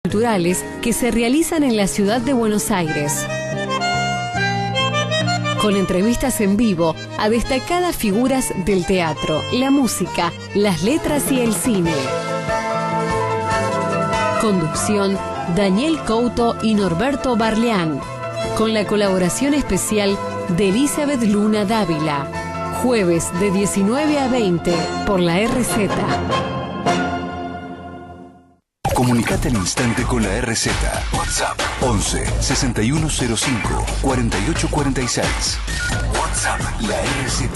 culturales que se realizan en la ciudad de Buenos Aires. Con entrevistas en vivo a destacadas figuras del teatro, la música, las letras y el cine. Conducción, Daniel Couto y Norberto Barleán. Con la colaboración especial de Elizabeth Luna Dávila. Jueves de 19 a 20 por la RZ. Comunicate al instante con la RZ. WhatsApp 11 6105 4846. WhatsApp la RZ.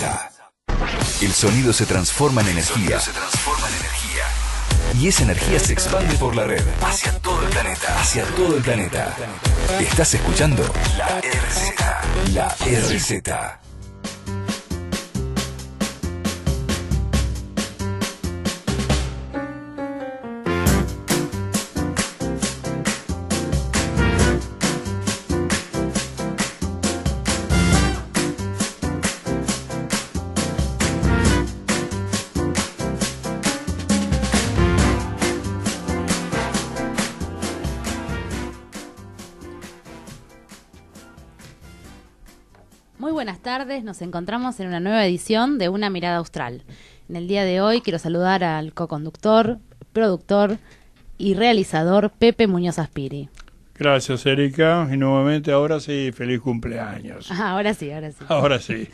El sonido se transforma en energía. Y esa energía se expande por la red hacia todo el planeta. Estás escuchando la RZ. La RZ. Muy buenas tardes, nos encontramos en una nueva edición de Una Mirada Austral. En el día de hoy quiero saludar al co-conductor, productor y realizador Pepe Muñoz Aspiri. Gracias, Erika, y nuevamente ahora sí, feliz cumpleaños. Ahora sí. Ahora sí.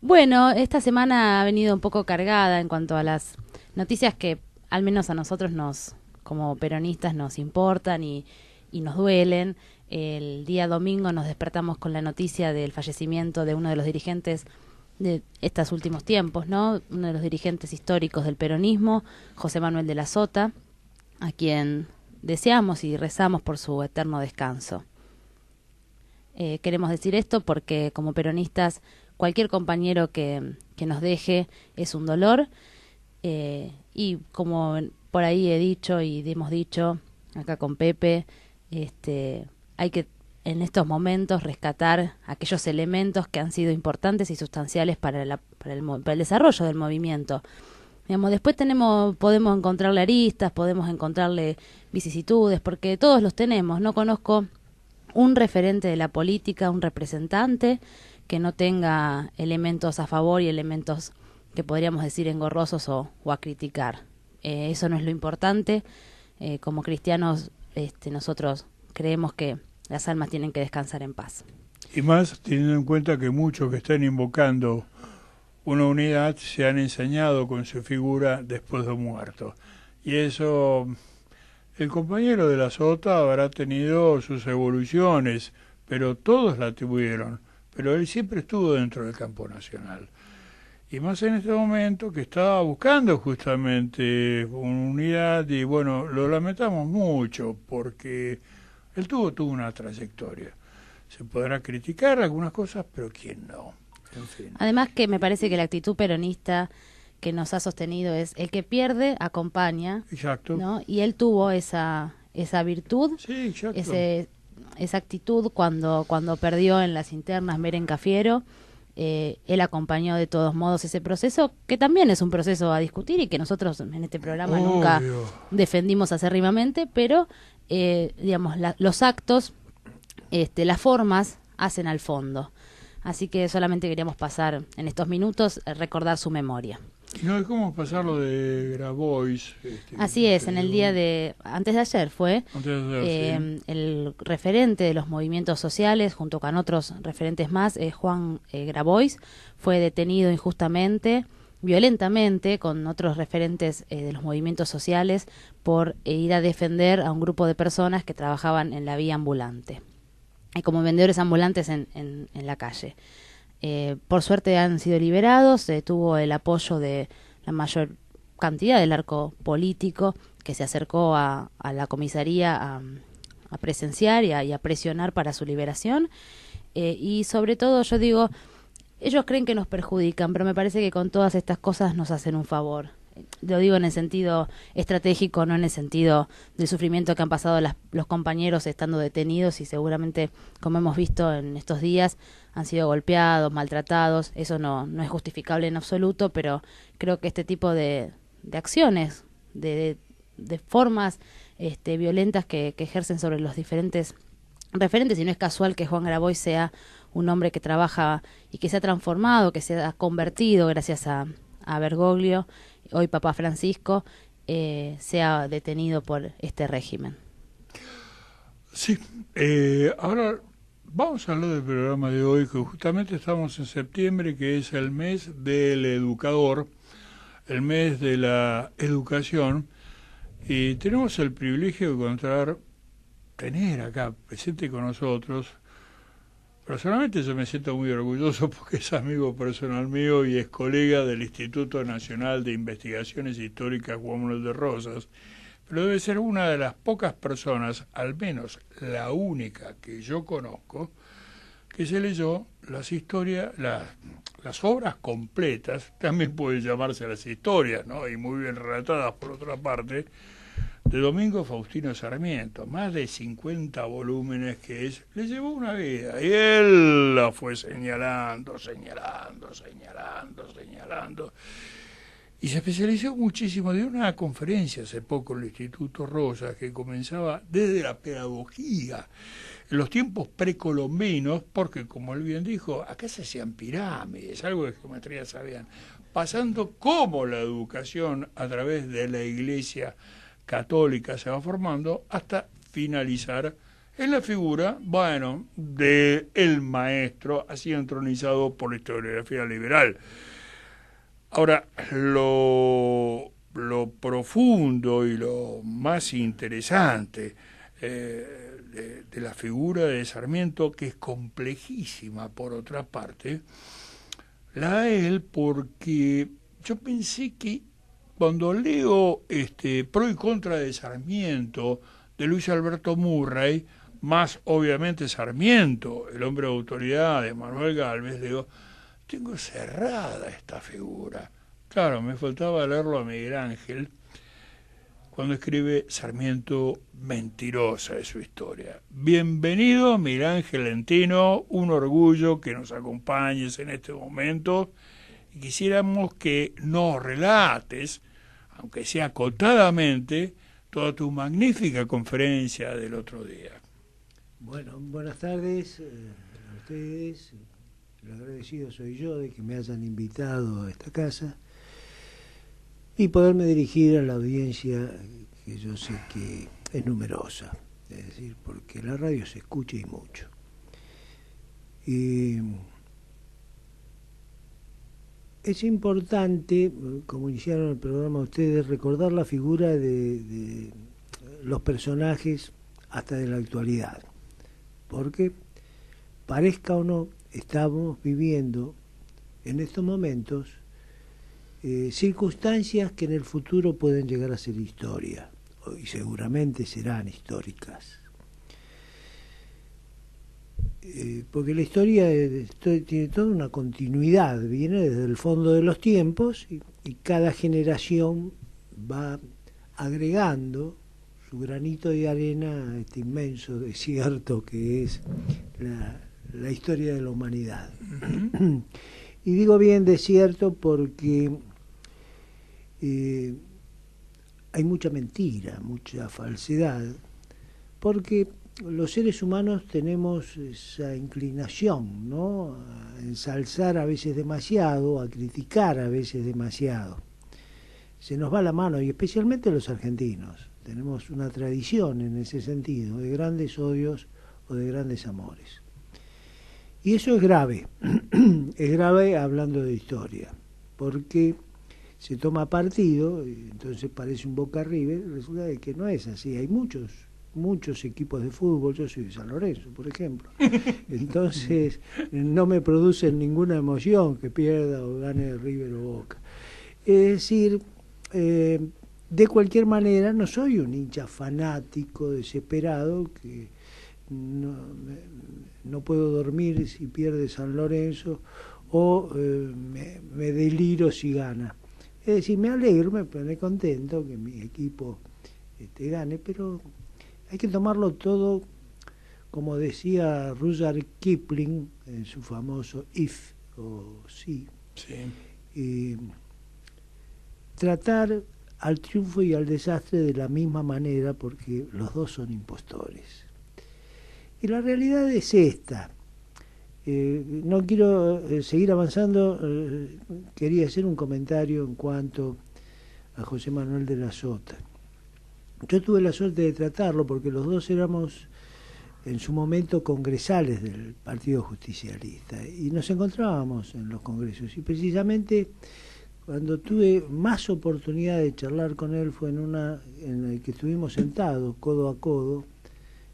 Bueno, esta semana ha venido un poco cargada en cuanto a las noticias que al menos a nosotros como peronistas nos importan y nos duelen. El día domingo nos despertamos con la noticia del fallecimiento de uno de los dirigentes de estos últimos tiempos, ¿no? Uno de los dirigentes históricos del peronismo, José Manuel de la Sota, a quien deseamos y rezamos por su eterno descanso. Queremos decir esto porque como peronistas cualquier compañero que nos deje es un dolor, y como por ahí he dicho y hemos dicho acá con Pepe, hay que en estos momentos rescatar aquellos elementos que han sido importantes y sustanciales para el desarrollo del movimiento. Digamos, después podemos encontrarle aristas, podemos encontrarle vicisitudes, porque todos los tenemos. No conozco un referente de la política, un representante que no tenga elementos a favor y elementos que podríamos decir engorrosos o a criticar. Eso no es lo importante. Como cristianos, nosotros creemos que las almas tienen que descansar en paz. Y más teniendo en cuenta que muchos que están invocando una unidad se han ensañado con su figura después de muerto. Y eso, el compañero de la Sota habrá tenido sus evoluciones, pero todos la tuvieron. Pero él siempre estuvo dentro del campo nacional. Y más en este momento que estaba buscando justamente una unidad, y bueno, lo lamentamos mucho porque él tuvo una trayectoria. Se podrá criticar algunas cosas, pero ¿quién no? En fin. Además que me parece que la actitud peronista que nos ha sostenido es el que pierde, acompaña. Exacto. ¿No? Y él tuvo esa virtud, sí, exacto. Esa actitud cuando perdió en las internas Menem Cafiero. Él acompañó de todos modos ese proceso, que también es un proceso a discutir y que nosotros en este programa nunca defendimos acérrimamente, pero digamos, los actos, las formas hacen al fondo. Así que solamente queríamos pasar en estos minutos, recordar su memoria. No, es como pasar lo de Grabois. Así es, en el día antes de ayer fue, sí. El referente de los movimientos sociales, junto con otros referentes más, Juan Grabois, fue detenido injustamente, violentamente, con otros referentes de los movimientos sociales, por ir a defender a un grupo de personas que trabajaban en la vía ambulante, como vendedores ambulantes en la calle. Por suerte han sido liberados, tuvo el apoyo de la mayor cantidad del arco político que se acercó a la comisaría a presenciar y a presionar para su liberación, y sobre todo yo digo, ellos creen que nos perjudican, pero me parece que con todas estas cosas nos hacen un favor. Lo digo en el sentido estratégico, no en el sentido del sufrimiento que han pasado los compañeros estando detenidos y seguramente, como hemos visto en estos días, han sido golpeados, maltratados. Eso no es justificable en absoluto, pero creo que este tipo de acciones, de formas violentas que ejercen sobre los diferentes referentes, y no es casual que Juan Grabois sea un hombre que trabaja y que se ha transformado, que se ha convertido gracias a Bergoglio, hoy Papa Francisco, sea detenido por este régimen. Sí, ahora vamos a hablar del programa de hoy, que justamente estamos en septiembre, que es el mes del educador, el mes de la educación, y tenemos el privilegio de tener acá presente con nosotros. Personalmente yo me siento muy orgulloso porque es amigo personal mío y es colega del Instituto Nacional de Investigaciones Históricas Juan Manuel de Rosas, pero debe ser una de las pocas personas, al menos la única que yo conozco, que se leyó las historias, las obras completas, también pueden llamarse las historias, ¿no? Y muy bien relatadas por otra parte, de Domingo Faustino Sarmiento, más de 50 volúmenes le llevó una vida, y él la fue señalando, y se especializó muchísimo. Dio una conferencia hace poco en el Instituto Rosas que comenzaba desde la pedagogía, en los tiempos precolombinos, porque como él bien dijo, acá se hacían pirámides, algo de geometría sabían, pasando cómo la educación a través de la Iglesia católica se va formando hasta finalizar en la figura, de el maestro, así entronizado por la historiografía liberal. Ahora, lo profundo y lo más interesante de la figura de Sarmiento, que es complejísima por otra parte, la da él porque yo pensé que cuando leo Pro y Contra de Sarmiento, de Luis Alberto Murray, más obviamente Sarmiento, el hombre de autoridad de Manuel Gálvez, digo, tengo cerrada esta figura. Claro, me faltaba leerlo a Miguel Ángel cuando escribe Sarmiento mentirosa de su historia. Bienvenido, Miguel Ángel Lentino, un orgullo que nos acompañes en este momento. Y quisiéramos que nos relates, aunque sea acotadamente, toda tu magnífica conferencia del otro día. Bueno, buenas tardes a ustedes. El agradecido soy yo de que me hayan invitado a esta casa y poderme dirigir a la audiencia que yo sé que es numerosa, es decir, porque la radio se escucha y mucho. Es importante, como iniciaron el programa ustedes, recordar la figura de los personajes hasta de la actualidad, porque parezca o no, estamos viviendo en estos momentos circunstancias que en el futuro pueden llegar a ser historia, y seguramente serán históricas. Porque la historia tiene toda una continuidad, viene desde el fondo de los tiempos y cada generación va agregando su granito de arena a este inmenso desierto que es la historia de la humanidad. Y digo bien desierto porque hay mucha mentira, mucha falsedad, porque los seres humanos tenemos esa inclinación, ¿no?, a ensalzar a veces demasiado, a criticar a veces demasiado. Se nos va la mano, y especialmente los argentinos. Tenemos una tradición en ese sentido, de grandes odios o de grandes amores. Y eso es grave, es grave hablando de historia, porque se toma partido, y entonces parece un Boca River, resulta de que no es así. Hay muchos equipos de fútbol, yo soy de San Lorenzo, por ejemplo, entonces no me produce ninguna emoción que pierda o gane River o Boca. Es decir, de cualquier manera, no soy un hincha fanático, desesperado, que no puedo dormir si pierde San Lorenzo, o me deliro si gana. Es decir, me alegro, me pone contento que mi equipo gane, pero hay que tomarlo todo, como decía Rudyard Kipling en su famoso If o Sí. Tratar al triunfo y al desastre de la misma manera, porque los dos son impostores. Y la realidad es esta. No quiero seguir avanzando, quería hacer un comentario en cuanto a José Manuel de la Sota. Yo tuve la suerte de tratarlo porque los dos éramos en su momento congresales del Partido Justicialista y nos encontrábamos en los congresos, y precisamente cuando tuve más oportunidad de charlar con él fue en el que estuvimos sentados codo a codo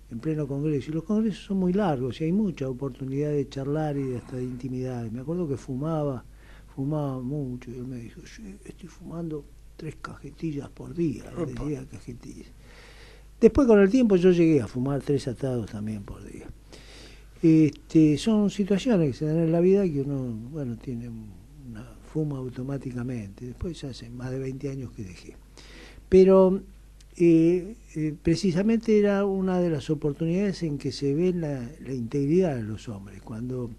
en pleno congreso, y los congresos son muy largos y hay mucha oportunidad de charlar y hasta de intimidad. Me acuerdo que fumaba mucho, y él me dijo, sí, estoy fumando 3 cajetillas por día, decía cajetillas. Después con el tiempo yo llegué a fumar 3 atados también por día. Son situaciones que se dan en la vida que uno, bueno, tiene una fuma automáticamente. Después hace más de 20 años que dejé. Pero precisamente era una de las oportunidades en que se ve la integridad de los hombres. Cuando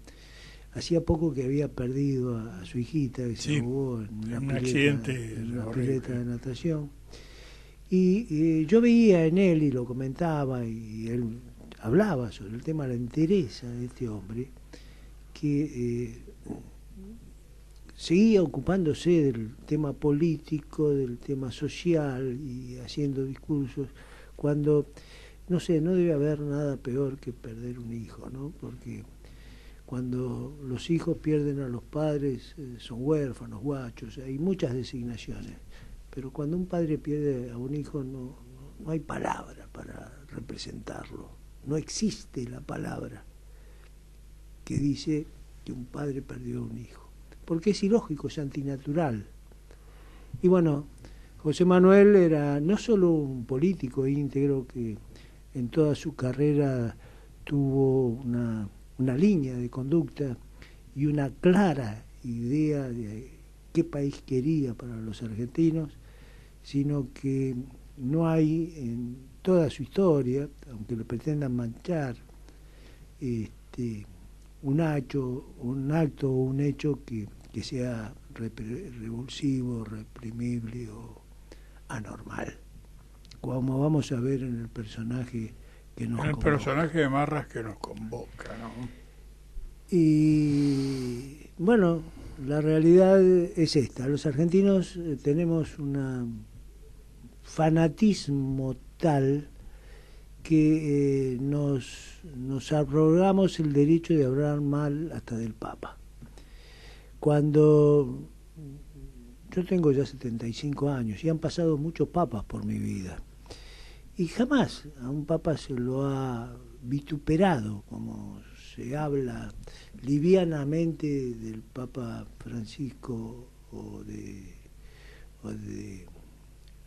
hacía poco que había perdido a su hijita, que se ahogó en una pileta de natación. Y yo veía en él, y lo comentaba, y él hablaba sobre el tema de la entereza de este hombre, que seguía ocupándose del tema político, del tema social, y haciendo discursos, cuando, no sé, no debe haber nada peor que perder un hijo, ¿no? Porque cuando los hijos pierden a los padres, son huérfanos, guachos, hay muchas designaciones. Pero cuando un padre pierde a un hijo no hay palabra para representarlo. No existe la palabra que dice que un padre perdió a un hijo. Porque es ilógico, es antinatural. Y bueno, José Manuel era no solo un político íntegro que en toda su carrera tuvo una línea de conducta y una clara idea de qué país quería para los argentinos, sino que no hay en toda su historia, aunque lo pretendan manchar, un acto o un hecho que sea revulsivo, reprimible o anormal, como vamos a ver en el personaje que nos convoca. El personaje de Marras que nos convoca, ¿no? Y bueno, la realidad es esta. Los argentinos tenemos un fanatismo tal que nos arrogamos el derecho de hablar mal hasta del Papa. Cuando yo tengo ya 75 años y han pasado muchos papas por mi vida, y jamás a un papa se lo ha vituperado como se habla livianamente del Papa Francisco o de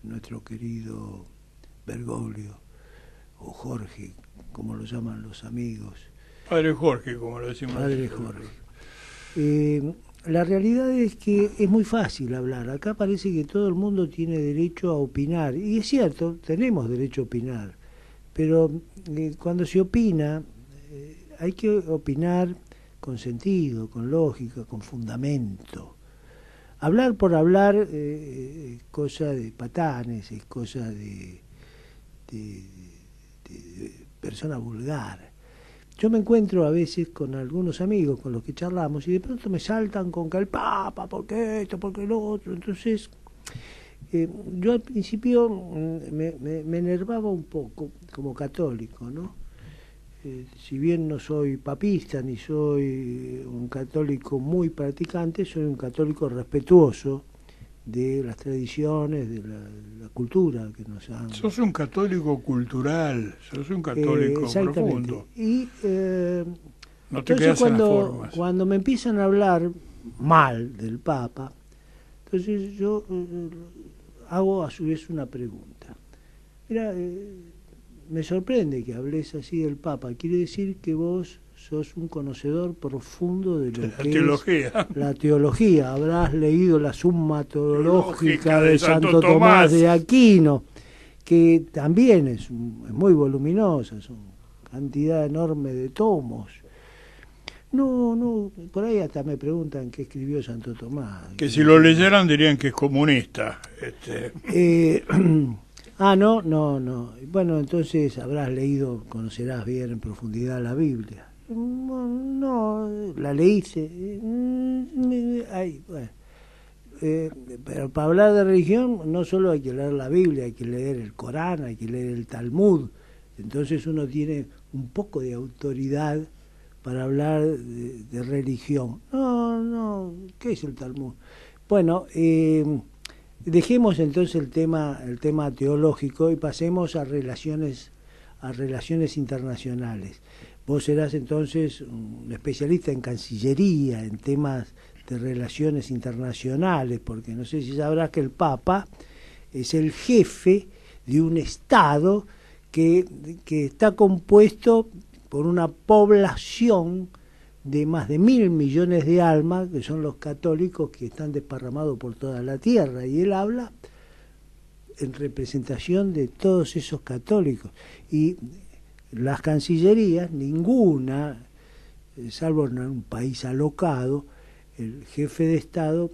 nuestro querido Bergoglio o Jorge, como lo llaman los amigos. Padre Jorge, como lo decimos. Padre Jorge. La realidad es que es muy fácil hablar. Acá parece que todo el mundo tiene derecho a opinar. Y es cierto, tenemos derecho a opinar. Pero cuando se opina, hay que opinar con sentido, con lógica, con fundamento. Hablar por hablar es cosa de patanes, es cosa de persona vulgar. Yo me encuentro a veces con algunos amigos con los que charlamos y de pronto me saltan con que el Papa, ¿por qué esto, por qué lo otro? Entonces, yo al principio me enervaba un poco como católico, ¿no? Si bien no soy papista ni soy un católico muy practicante, soy un católico respetuoso de las tradiciones, de la cultura que nos han... Sos un católico cultural, sos un católico profundo. Y no te quedas en las formas. Cuando me empiezan a hablar mal del Papa, entonces yo hago a su vez una pregunta. Mira, me sorprende que hables así del Papa. Quiere decir que vos sos un conocedor profundo de lo que teología. Es la teología. Habrás leído la Summa Teológica de Santo Tomás de Aquino, que también es muy voluminosa, es una cantidad enorme de tomos. No, por ahí hasta me preguntan qué escribió Santo Tomás. Que si lo leyeran dirían que es comunista. No. Bueno, entonces habrás leído, conocerás bien en profundidad la Biblia. No, la leíste. Pero para hablar de religión no solo hay que leer la Biblia, hay que leer el Corán, hay que leer el Talmud. Entonces uno tiene un poco de autoridad para hablar de religión. No, ¿qué es el Talmud? Bueno, dejemos entonces el tema teológico y pasemos a relaciones internacionales. Vos serás entonces un especialista en Cancillería, en temas de relaciones internacionales, porque no sé si sabrás que el Papa es el jefe de un Estado que está compuesto por una población de más de 1.000 millones de almas, que son los católicos que están desparramados por toda la tierra, y él habla en representación de todos esos católicos. Y las cancillerías, ninguna, salvo en un país alocado, el jefe de Estado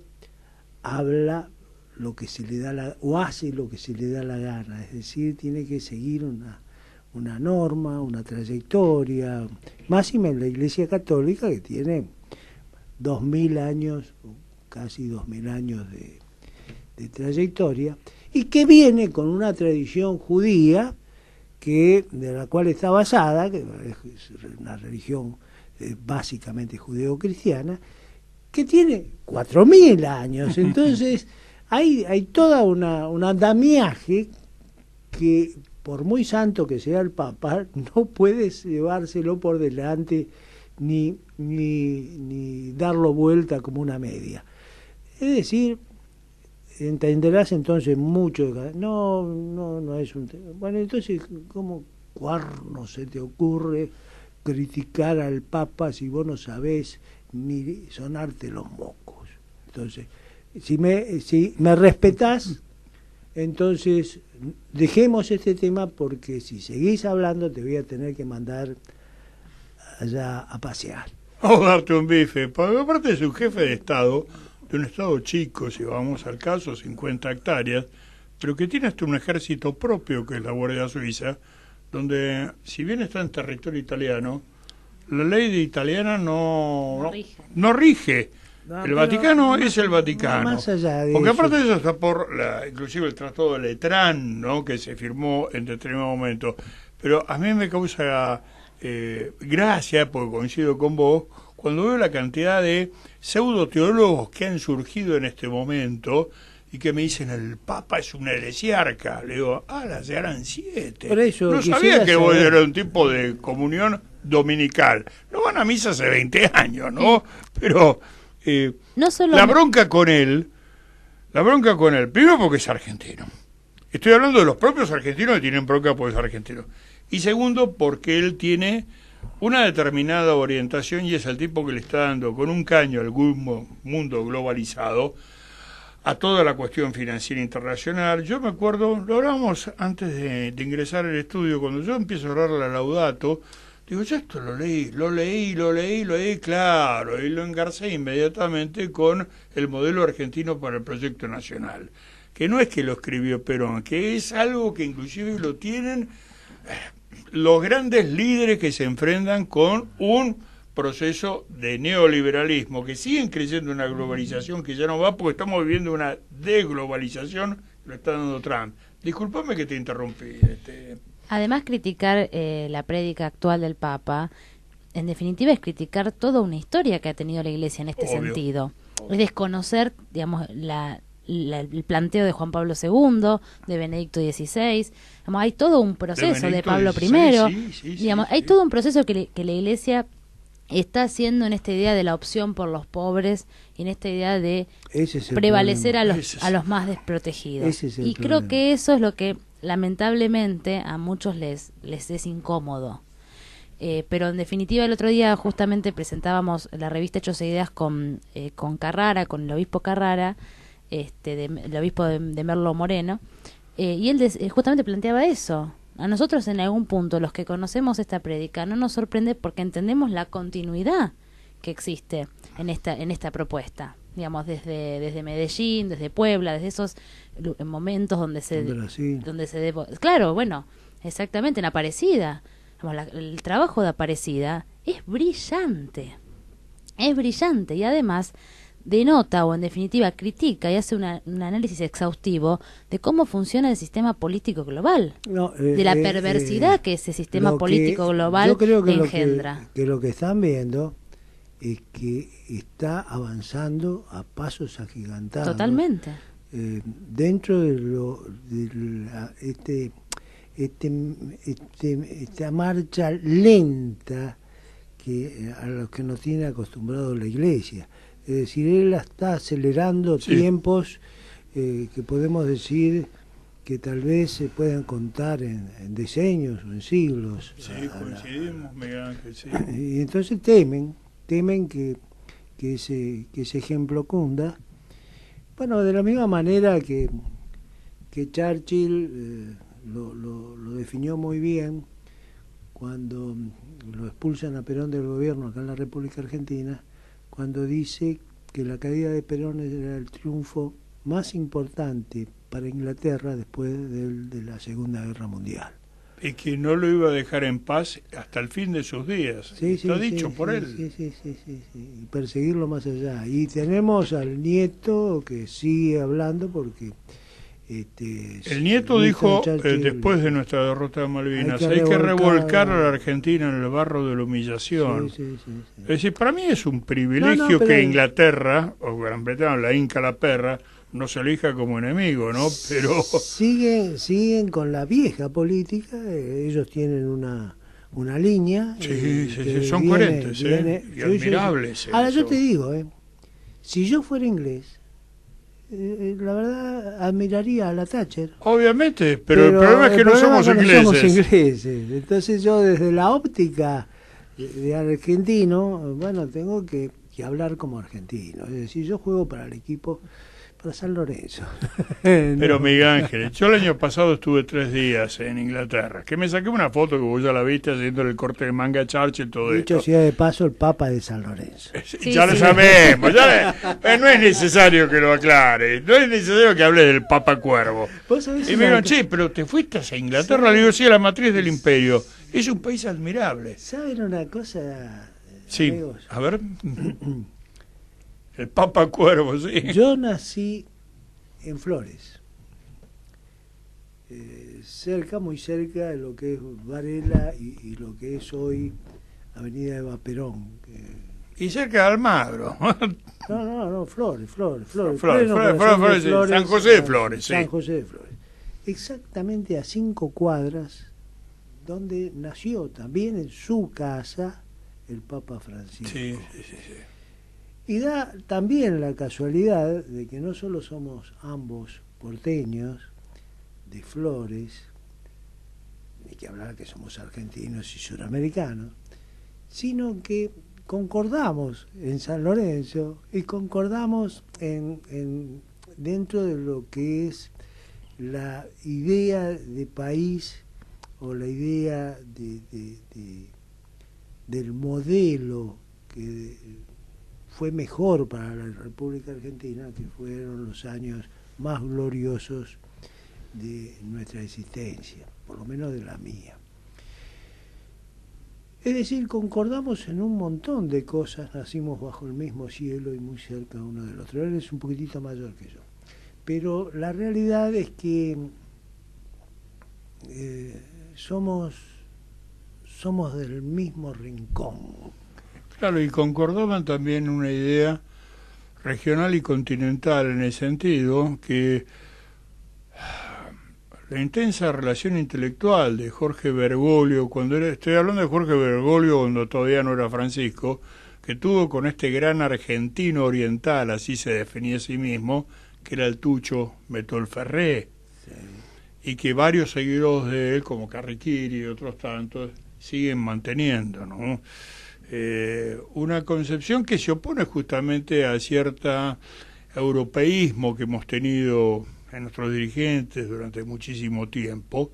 habla lo que se le da o hace lo que se le da la gana, es decir, tiene que seguir una norma, una trayectoria, máxime en la Iglesia Católica, que tiene 2.000 años, casi 2.000 años de trayectoria, y que viene con una tradición judía de la cual está basada, que es una religión básicamente judeo-cristiana, que tiene 4.000 años. Entonces hay toda un andamiaje que, por muy santo que sea el Papa, no puedes llevárselo por delante ni darlo vuelta como una media. Es decir, entenderás entonces mucho. No es un tema. Bueno, entonces, ¿cómo cuerno se te ocurre criticar al Papa si vos no sabés ni sonarte los mocos? Entonces, si me respetás, entonces dejemos este tema, porque si seguís hablando te voy a tener que mandar allá a pasear. O darte un bife, porque aparte es un jefe de Estado, de un Estado chico, si vamos al caso, 50 hectáreas, pero que tiene hasta un ejército propio, que es la Guardia Suiza, donde, si bien está en territorio italiano, la ley de italiana no rige. El Vaticano es el Vaticano. Más allá de porque eso, aparte de eso está por inclusive el Tratado de Letrán, ¿no?, que se firmó en determinado momento. Pero a mí me causa gracia, porque coincido con vos, cuando veo la cantidad de pseudo-teólogos que han surgido en este momento y que me dicen, el Papa es un heresiarca. Le digo, se harán 7. Por eso no sabía que vos eras un tipo de comunión dominical. No van a misa hace 20 años, ¿no? Pero no solo la bronca con él, primero porque es argentino. Estoy hablando de los propios argentinos que tienen bronca porque es argentino. Y segundo, porque él tiene una determinada orientación y es el tipo que le está dando con un caño al mundo globalizado, a toda la cuestión financiera internacional. Yo me acuerdo, lo hablábamos antes de ingresar al estudio, cuando yo empiezo a hablar la Laudato, digo, yo esto lo leí, claro, y lo engarcé inmediatamente con el modelo argentino para el proyecto nacional, que no es que lo escribió Perón, que es algo que inclusive lo tienen los grandes líderes que se enfrentan con un proceso de neoliberalismo, que siguen creyendo en una globalización que ya no va, porque estamos viviendo una desglobalización, lo está dando Trump. Discúlpame que te interrumpí. Además, criticar la prédica actual del Papa, en definitiva, es criticar toda una historia que ha tenido la Iglesia en este sentido. Es desconocer, digamos, el planteo de Juan Pablo II, de Benedicto XVI. Digamos, hay todo un proceso de Pablo I. Digamos, hay todo un proceso que la Iglesia está haciendo en esta idea de la opción por los pobres y en esta idea de prevalecer a los más desprotegidos. Y creo que eso es lo que lamentablemente a muchos les es incómodo. Pero en definitiva, el otro día justamente presentábamos la revista Hechos e Ideas con Carrara, con el obispo Carrara, el obispo de Merlo Moreno, y él justamente planteaba eso. A nosotros en algún punto, los que conocemos esta prédica, no nos sorprende porque entendemos la continuidad que existe en esta propuesta, digamos, desde Medellín, desde Puebla, desde esos momentos donde claro, bueno, exactamente, en Aparecida, digamos, el trabajo de Aparecida es brillante y además denota, o en definitiva critica y hace un análisis exhaustivo de cómo funciona el sistema político global, de la perversidad que ese sistema político global yo creo que engendra. Lo que están viendo es que está avanzando a pasos agigantados. Totalmente. Dentro de esta marcha lenta a los que nos tiene acostumbrado la Iglesia. Es decir, él está acelerando tiempos que podemos decir que tal vez se puedan contar en decenios o en siglos. Sí, coincidimos, Miguel Ángel, sí. Y entonces temen que ese ejemplo cunda. Bueno, de la misma manera que Churchill lo definió muy bien cuando lo expulsan a Perón del gobierno acá en la República Argentina, cuando dice que la caída de Perón era el triunfo más importante para Inglaterra después de la Segunda Guerra Mundial. Y que no lo iba a dejar en paz hasta el fin de sus días. Está dicho por él. Sí, y perseguirlo más allá. Y tenemos al nieto que sigue hablando porque... el nieto dijo, después de nuestra derrota de Malvinas, hay que revolcar a la Argentina en el barro de la humillación. Es decir, para mí es un privilegio que Inglaterra, o Gran Bretaña, la Inca, la perra, no se elija como enemigo, ¿no? Pero siguen con la vieja política, ellos tienen una línea. Son coherentes, y admirables. Ahora yo te digo, si yo fuera inglés, la verdad admiraría a la Thatcher. Obviamente, pero el problema es que no somos ingleses. Entonces yo desde la óptica de argentino, bueno, tengo que hablar como argentino. Es decir, yo juego para el equipo, para San Lorenzo. Pero Miguel Ángel, yo el año pasado estuve 3 días en Inglaterra, que me saqué una foto que vos ya la viste haciendo el corte de manga a Churchill, todo esto. Dicho sea de paso, el Papa de San Lorenzo. Ya lo sabemos, no es necesario que lo aclare, no es necesario que hable del Papa Cuervo. Y me dijeron, pero te fuiste a Inglaterra, le digo, sí, a la matriz del imperio. Es un país admirable. ¿Saben una cosa? Sí, amigos? A ver... El Papa Cuervo, sí. Yo nací en Flores, muy cerca de lo que es Varela y lo que es hoy Avenida Eva Perón. Y cerca de Almagro. No, Flores. Flores, San José de Flores, sí. San José de Flores. Exactamente a 5 cuadras donde nació también en su casa el Papa Francisco. Sí. Y da también la casualidad de que no solo somos ambos porteños, de Flores, ni que hablar que somos argentinos y suramericanos, sino que concordamos en San Lorenzo y concordamos dentro de lo que es la idea de país o la idea del modelo que fue mejor para la República Argentina, que fueron los años más gloriosos de nuestra existencia, por lo menos de la mía. Es decir, concordamos en un montón de cosas, nacimos bajo el mismo cielo y muy cerca uno del otro. Él es un poquitito mayor que yo. Pero la realidad es que somos del mismo rincón. Claro, y concordaban también una idea regional y continental en el sentido que la intensa relación intelectual de Jorge Bergoglio, estoy hablando de Jorge Bergoglio cuando todavía no era Francisco, que tuvo con este gran argentino oriental, así se definía a sí mismo, que era el Tucho Metolferré, y que varios seguidores de él, como Carriquiri y otros tantos, siguen manteniendo, ¿no? Una concepción que se opone justamente a cierto europeísmo que hemos tenido en nuestros dirigentes durante muchísimo tiempo.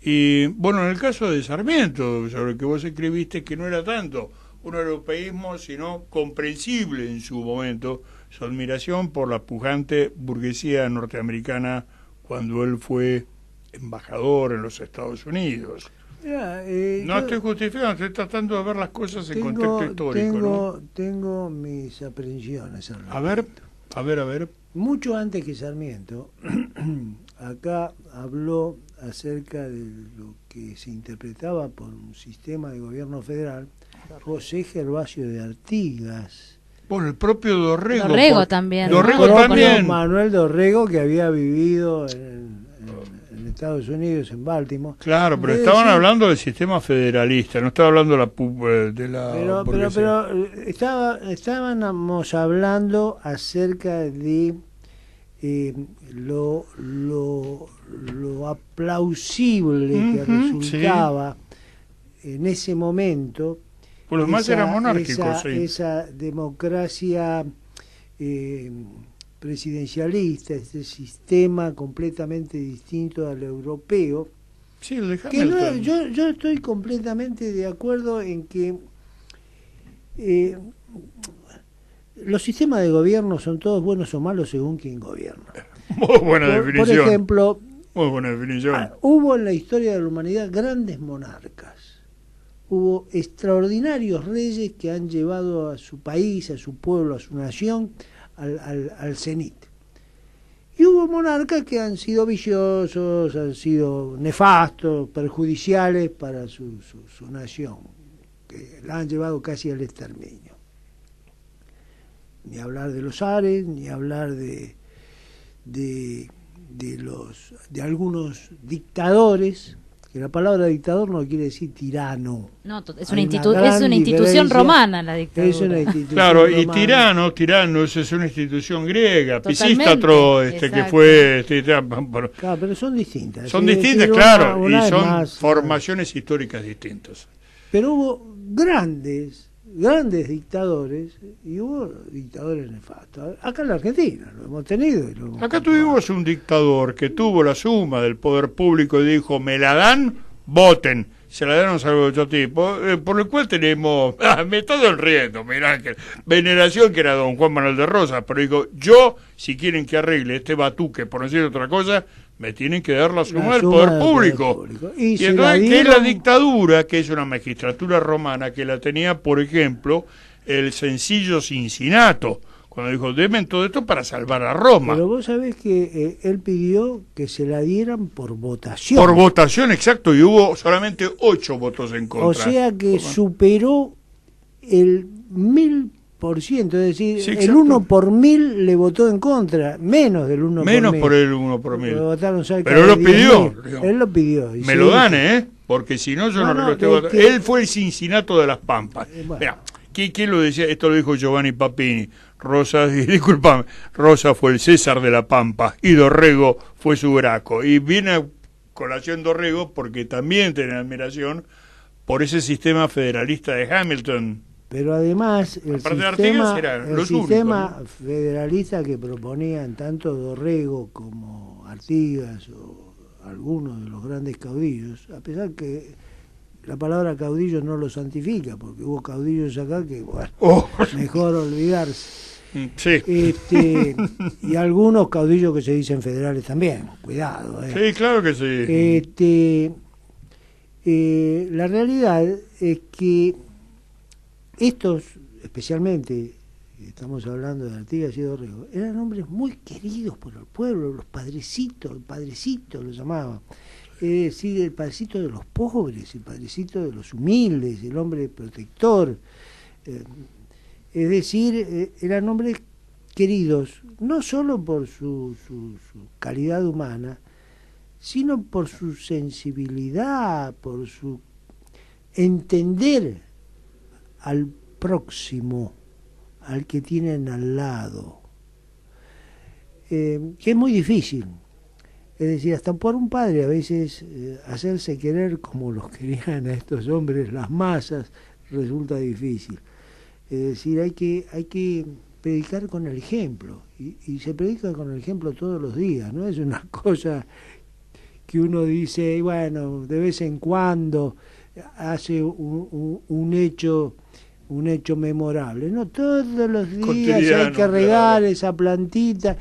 Y bueno, en el caso de Sarmiento, sobre el que vos escribiste, que no era tanto un europeísmo, sino comprensible en su momento, su admiración por la pujante burguesía norteamericana cuando él fue embajador en los Estados Unidos. No estoy justificando, estoy tratando de ver las cosas en contexto histórico. Tengo mis aprensiones. A ver. Mucho antes que Sarmiento, acá habló acerca de lo que se interpretaba por un sistema de gobierno federal, José Gervasio de Artigas. Por el propio Dorrego. Dorrego también. Dorrego también. Manuel Dorrego, que había vivido en Estados Unidos, en Baltimore. Claro, pero estaban hablando del sistema federalista, no estaba hablando de la pero estábamos hablando acerca de lo aplausible que resultaba en ese momento. Por lo demás era monárquico, esa democracia presidencialista, este sistema completamente distinto al europeo. Sí, el de Hamilton. Yo estoy completamente de acuerdo en que los sistemas de gobierno son todos buenos o malos según quien gobierna. Muy buena definición. Por ejemplo, muy buena definición. Hubo en la historia de la humanidad grandes monarcas. Hubo extraordinarios reyes que han llevado a su país, a su pueblo, a su nación al cenit. Y hubo monarcas que han sido viciosos, han sido nefastos, perjudiciales para su nación, que la han llevado casi al exterminio. Ni hablar de los zares, ni hablar de algunos dictadores, que la palabra dictador no quiere decir tirano. No, es una institución romana la dictadura. Es una institución claro, romana. y tiranos es una institución griega. Pisístatro, que fue... Claro, pero son distintas. Son distintas, claro, y son formaciones históricas distintas. Pero hubo grandes dictadores y hubo dictadores nefastos. Acá en la Argentina lo hemos tenido. Acá tuvimos un dictador que tuvo la suma del poder público y dijo, me la dan, voten. Se la dieron a otro tipo, por el cual tenemos, me estoy riendo, mirá, veneración que era don Juan Manuel de Rosas, pero digo, yo, si quieren que arregle este batuque, por no decir otra cosa, me tienen que dar la suma del poder público. Y entonces, ¿qué es la dictadura? Que es una magistratura romana que la tenía, por ejemplo, el sencillo Cincinato, cuando dijo, denme todo esto para salvar a Roma. Pero vos sabés que él pidió que se la dieran por votación. Por votación, exacto, y hubo solamente 8 votos en contra. O sea que superó el 1000%, es decir, sí, el 1 por 1000 le votó en contra, menos del 1 por 1000. Menos por el 1 por 1000. Pero lo pidió. Él lo pidió. Me lo dan, porque si no yo no estoy votando. Él fue el Cincinato de las Pampas. Mirá, ¿quién lo decía? Esto lo dijo Giovanni Papini. Rosa fue el César de la Pampa y Dorrego fue su Graco. Y viene a colación Dorrego porque también tiene admiración por ese sistema federalista de Hamilton. Pero además el sistema federalista que proponían tanto Dorrego como Artigas o algunos de los grandes caudillos, a pesar que la palabra caudillo no lo santifica, porque hubo caudillos acá que, bueno, mejor olvidarse. Sí. Y algunos caudillos que se dicen federales también, cuidado. Sí, claro que sí. La realidad es que estos, especialmente, estamos hablando de Artigas y Dorrego, eran hombres muy queridos por el pueblo, los padrecitos, el padrecito lo llamaban. Es decir, el padrecito de los pobres, el padrecito de los humildes, el hombre protector. Es decir, eran hombres queridos, no solo por su calidad humana, sino por su sensibilidad, por su entender al próximo, al que tienen al lado, que es muy difícil. Es decir, hasta por un padre a veces hacerse querer como los querían a estos hombres las masas resulta difícil. Es decir, hay que predicar con el ejemplo, y se predica con el ejemplo todos los días, no es una cosa que uno dice, bueno, de vez en cuando hace un hecho un hecho memorable, no, todos los días Cotidiano, hay que regar claro. esa plantita,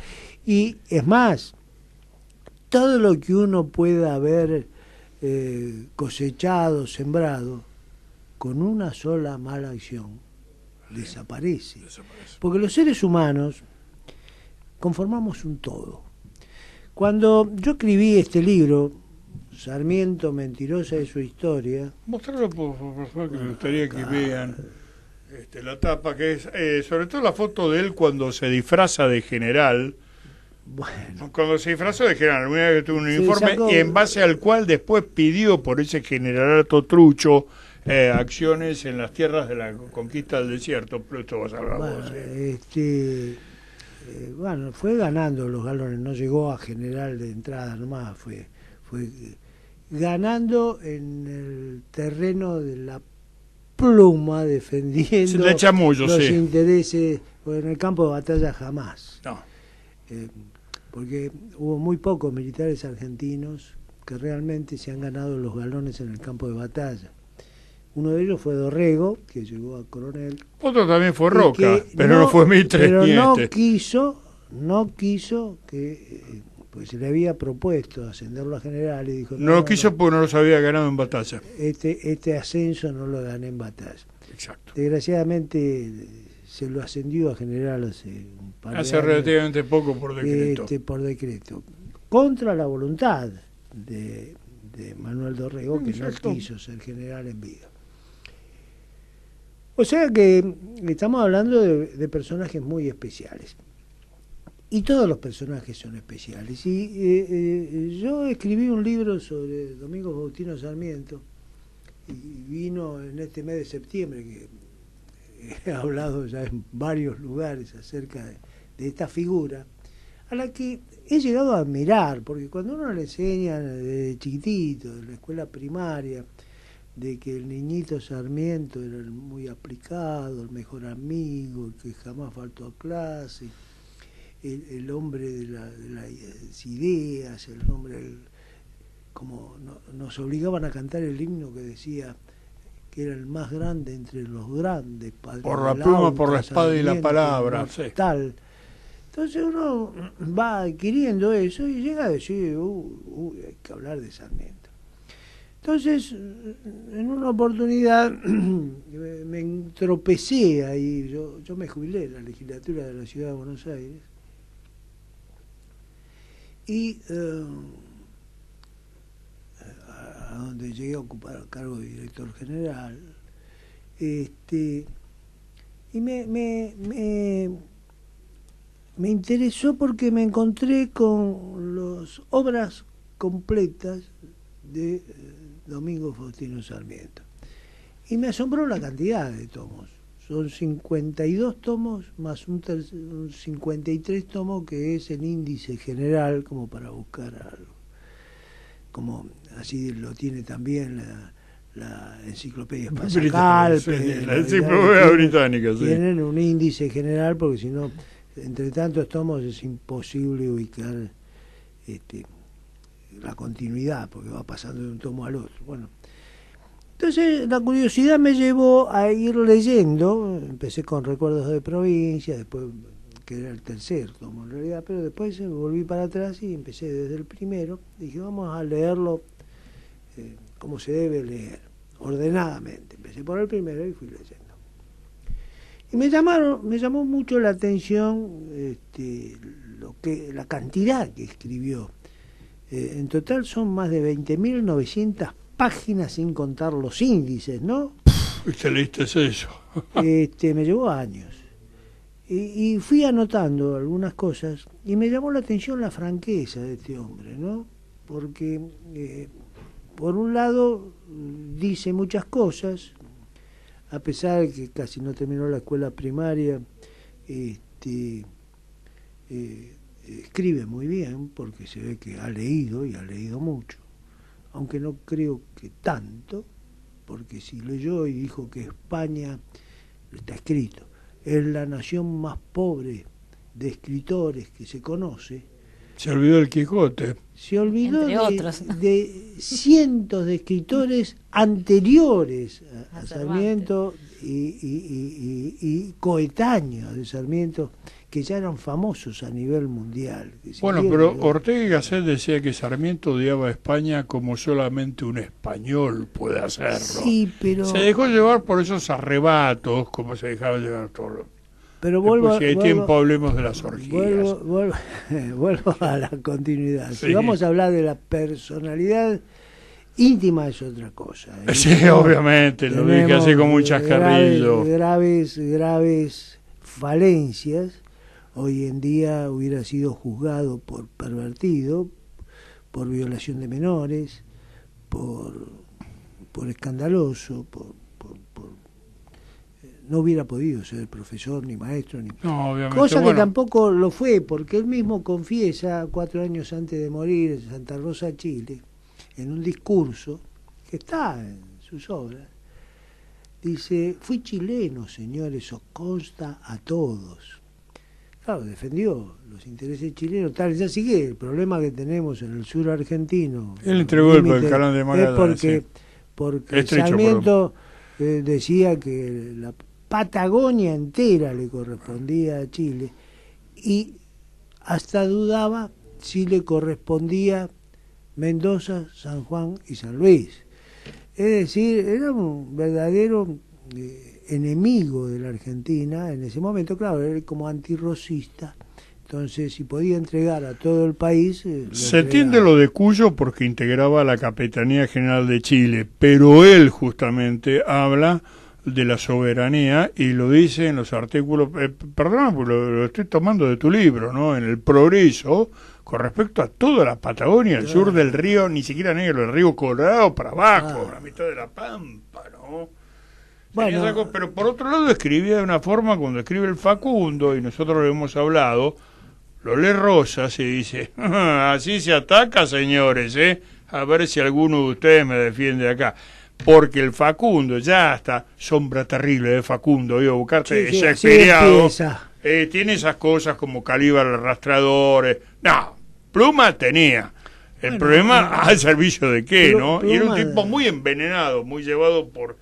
y es más, todo lo que uno pueda haber cosechado, sembrado, con una sola mala acción desaparece. Porque los seres humanos conformamos un todo. Cuando yo escribí este libro, Sarmiento, mentirosa de su historia... Mostrarlo por favor, que me gustaría que vean la tapa, que es sobre todo la foto de él cuando se disfraza de general. Bueno, Cuando se disfrazó de general, una vez que tuvo un Se uniforme, sacó- y en base al cual después pidió por ese generalato trucho acciones en las tierras de la conquista del desierto. Pero esto vas a hablar bueno, vos, bueno, fue ganando los galones, no llegó a general de entrada nomás, fue ganando en el terreno de la pluma, defendiendo De chamullo, los sí. intereses, porque en el campo de batalla jamás. No. Porque hubo muy pocos militares argentinos que realmente se han ganado los galones en el campo de batalla. Uno de ellos fue Dorrego, que llegó a coronel. Otro también fue y Roca, que pero no fue Mitre pero ni no este. quiso que, pues se le había propuesto ascenderlo a general y dijo, No lo quiso porque no los había ganado en batalla. este ascenso no lo gané en batalla. Exacto. Desgraciadamente se lo ascendió a general hace un par de Hace años. relativamente poco por decreto. Por decreto, contra la voluntad de Manuel Dorrego, que Exacto. no quiso ser general en vida. O sea que estamos hablando de personajes muy especiales. Y todos los personajes son especiales. Y yo escribí un libro sobre Domingo Faustino Sarmiento, y vino en este mes de septiembre, que he hablado ya en varios lugares acerca de esta figura, a la que he llegado a admirar, porque cuando uno le enseña desde chiquitito, de la escuela primaria, de que el niñito Sarmiento era el muy aplicado, el mejor amigo, el que jamás faltó a clase, el hombre de las ideas, el hombre, como nos obligaban a cantar el himno que decía que era el más grande entre los grandes, padre Por la del pluma, auto, por la espada y la Sarmiento, palabra. Sí. tal. Entonces uno va adquiriendo eso y llega a decir, hay que hablar de Sarmiento. Entonces, en una oportunidad me tropecé ahí, yo me jubilé en la legislatura de la Ciudad de Buenos Aires, y a donde llegué a ocupar el cargo de director general, y me interesó porque me encontré con las obras completas de Domingo Faustino Sarmiento. Y me asombró la cantidad de tomos. Son 52 tomos más un 53 tomos que es el índice general, como para buscar algo. Como así lo tiene también la enciclopedia Pasacalpe. La enciclopedia británica, sí. Tienen un índice general porque si no, entre tantos tomos es imposible ubicar la continuidad, porque va pasando de un tomo al otro. Bueno, entonces la curiosidad me llevó a ir leyendo. Empecé con Recuerdos de Provincia, después que era el tercer tomo en realidad, pero después volví para atrás y empecé desde el primero. Dije, vamos a leerlo como se debe leer, ordenadamente. Empecé por el primero y fui leyendo. Y me llamó mucho la atención la cantidad que escribió. En total son más de 20.900 páginas sin contar los índices, ¿no? ¿Usted leíste eso? Me llevó años. Y fui anotando algunas cosas y me llamó la atención la franqueza de este hombre, ¿no? Porque, por un lado, dice muchas cosas, a pesar de que casi no terminó la escuela primaria, escribe muy bien, porque se ve que ha leído y ha leído mucho, aunque no creo que tanto, porque si leyó y dijo que España, está escrito, es la nación más pobre de escritores que se conoce, Se olvidó el Quijote. Se olvidó Entre otros. de cientos de escritores anteriores a A Sarmiento y coetáneos de Sarmiento, que ya eran famosos a nivel mundial. Bueno, pero Ortega y Gasset decía que Sarmiento odiaba a España como solamente un español puede hacerlo. Sí, pero... Se dejó llevar por esos arrebatos, como se dejaba llevar todo. Pero Después, si hay tiempo, hablemos de las orgías. Vuelvo a la continuidad. Sí. Si vamos a hablar de la personalidad íntima es otra cosa. Sí, obviamente, lo dije así como un chascarrillo. Graves falencias. Hoy en día hubiera sido juzgado por pervertido, por violación de menores, por escandaloso, no hubiera podido ser profesor, ni maestro, ni... No, obviamente. Cosa que bueno, tampoco lo fue, porque él mismo confiesa, 4 años antes de morir, en Santa Rosa, Chile, en un discurso, que está en sus obras, dice, fui chileno, señores, os consta a todos. Claro, defendió los intereses chilenos, tal, ya sigue el problema que tenemos en el sur argentino. él entregó el límite, canal de Magallanes. es porque Sarmiento decía que la Patagonia entera le correspondía a Chile y hasta dudaba si le correspondía Mendoza, San Juan y San Luis. Es decir, era un verdadero enemigo de la Argentina en ese momento, claro, era como antirrocista. Entonces, si podía entregar a todo el país... Se entiende lo de Cuyo porque integraba la Capitanía General de Chile, pero él justamente habla de la soberanía y lo dice en los artículos, perdón, lo estoy tomando de tu libro, ¿no? En el Progreso, con respecto a toda la Patagonia, el sur del río, ni siquiera Negro, el río Colorado para abajo, la mitad de la Pampa, ¿no? Bueno, pero por otro lado escribía de una forma, cuando escribe el Facundo, y nosotros lo hemos hablado, lo lee Rosas y dice, así se ataca, señores, a ver si alguno de ustedes me defiende acá. Porque el Facundo, ya está, sombra terrible de Facundo, iba a buscarte Shakespeareado, tiene esas cosas como Calíbar el arrastrador, no, pluma tenía, el problema al servicio de qué, ¿no? Y era un tipo muy envenenado, muy llevado por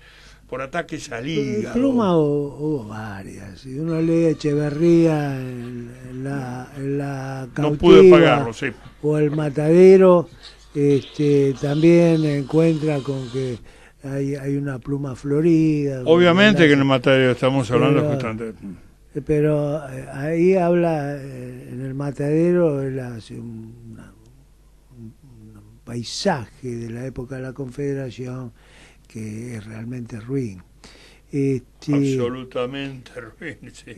ataques al hígado. Pluma hubo varias, si uno lee Echeverría en la Cautiva, no pude pagarlo, sí. O El Matadero, también encuentra con que hay una pluma florida. Obviamente que en El Matadero estamos hablando justamente. Pero ahí habla, en El Matadero, él hace un paisaje de la época de la Confederación que es realmente ruin. Absolutamente ruin, sí.